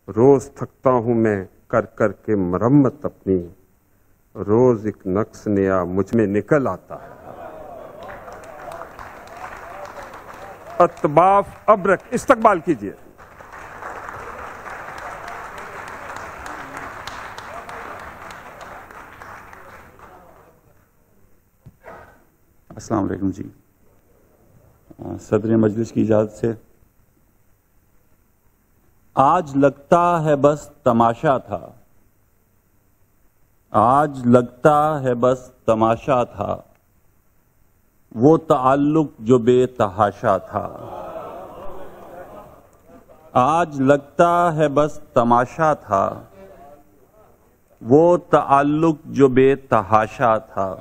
روز تھکتا ہوں میں کر کر کے مرمت اپنی، روز ایک نقص نیا مجھ میں نکل آتا ہے۔ اطباف ابرک استقبال کیجیے۔ السلام علیکم جی، صدر مجلس کی اجازت سے، آج لگتا ہے بس تماشا تھا، آج لگتا ہے بس تماشا تھا، وہ تعلق جو بے تحاشا تھا۔ آج لگتا ہے بس تماشا تھا، وہ تعلق جو بے تحاشا تھا۔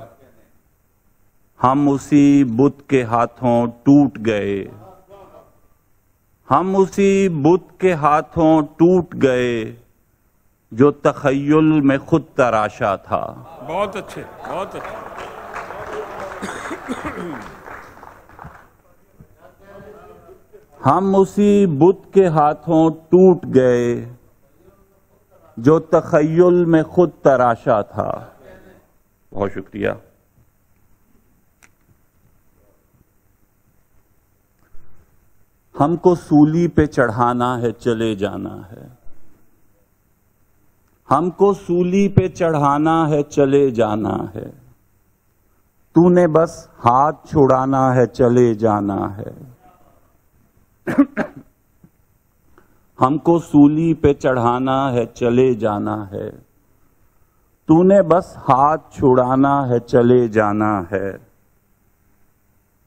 ہم اسی بت کے ہاتھوں ٹوٹ گئے، ہم اسی بت کے ہاتھوں ٹوٹ گئے جو تخیل میں خود تراشا تھا۔ بہت اچھے، بہت اچھے۔ ہم اسی بت کے ہاتھوں ٹوٹ گئے جو تخیل میں خود تراشا تھا۔ بہت شکریہ۔ ہم کو سولی پہ چڑھانا ہے، چلے جانا ہے، ہم کو سولی پہ چڑھانا ہے، چلے جانا ہے، تو نے بس ہاتھ چھڑانا ہے، چلے جانا ہے۔ ہم کو سولی پہ چڑھانا ہے، چلے جانا ہے، تو نے بس ہاتھ چھڑانا ہے، چلے جانا ہے۔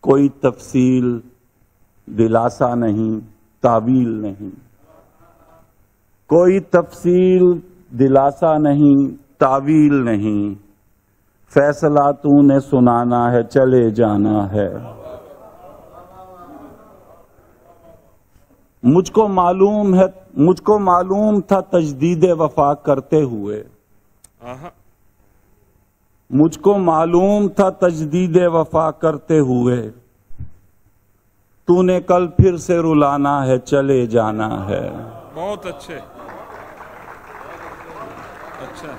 کوئی تفصیل دلاسا نہیں، تعویل نہیں، کوئی تفصیل دلاسا نہیں، تعویل نہیں، فیصلہ تو نے سنانا ہے، چلے جانا ہے۔ مجھ کو معلوم تھا تجدید وفا کرتے ہوئے، مجھ کو معلوم تھا تجدید وفا کرتے ہوئے، تو نے کل پھر سے رلانا ہے، چلے جانا ہے۔ بہت اچھے، اچھا۔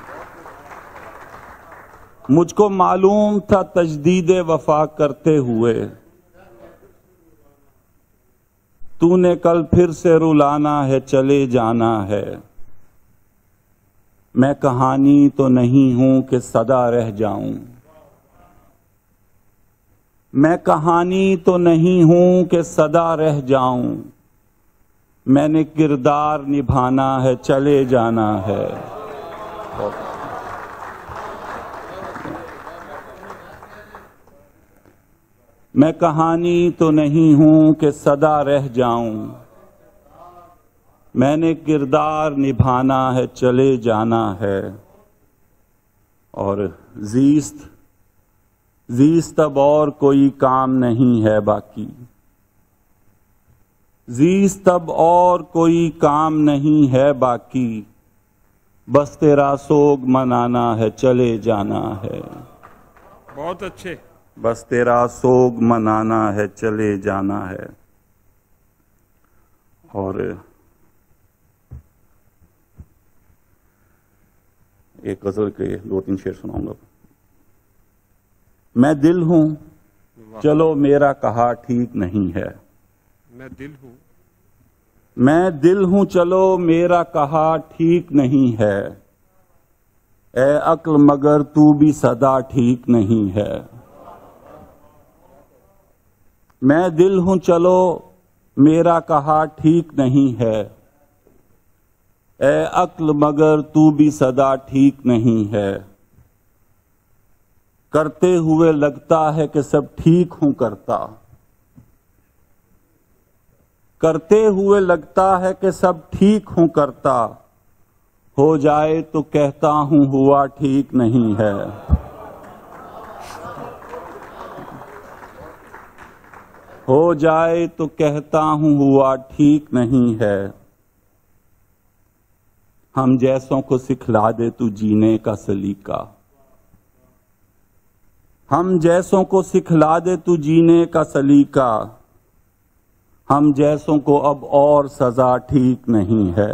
مجھ کو معلوم تھا تجدید وفا کرتے ہوئے، تو نے کل پھر سے رلانا ہے، چلے جانا ہے۔ میں کہانی تو نہیں ہوں کہ سدا رہ جاؤں، میں کہانی تو نہیں ہوں کہ سدا رہ جاؤں، میں نے کردار نبھانا ہے، چلے جانا ہے۔ میں کہانی تو نہیں ہوں کہ سدا رہ جاؤں، میں نے کردار نبھانا ہے، چلے جانا ہے۔ اور زیست اب اور کوئی کام نہیں ہے باقی، زیست اب اور کوئی کام نہیں ہے باقی، بس تیرا سوگ منانا ہے، چلے جانا ہے۔ بہت اچھے۔ بس تیرا سوگ منانا ہے، چلے جانا ہے۔ اور ایک غزل کے 2-3 شعر سناؤں گا۔ میں دل ہوں چلو میرا کہا ٹھیک نہیں ہے، میں دل ہوں، میں دل ہوں چلو میرا کہا ٹھیک نہیں ہے، اے عقل مگر تو بھی صدا ٹھیک نہیں ہے۔ میں دل ہوں چلو میرا کہا ٹھیک نہیں ہے، اے عقل مگر تو بھی صدا ٹھیک نہیں ہے۔ کرتے ہوئے لگتا ہے کہ سب ٹھیک ہوں کرتا، کرتے ہوئے لگتا ہے کہ سب ٹھیک ہوں کرتا، ہو جائے تو کہتا ہوں ہوا ٹھیک نہیں ہے۔ ہو جائے تو کہتا ہوں ہوا ٹھیک نہیں ہے۔ ہم جیسوں کو سکھلا دے تو جینے کا سلیقہ، ہم جیسوں کو سکھلا دے تو جینے کا سلیقہ، ہم جیسوں کو اب اور سزا ٹھیک نہیں ہے۔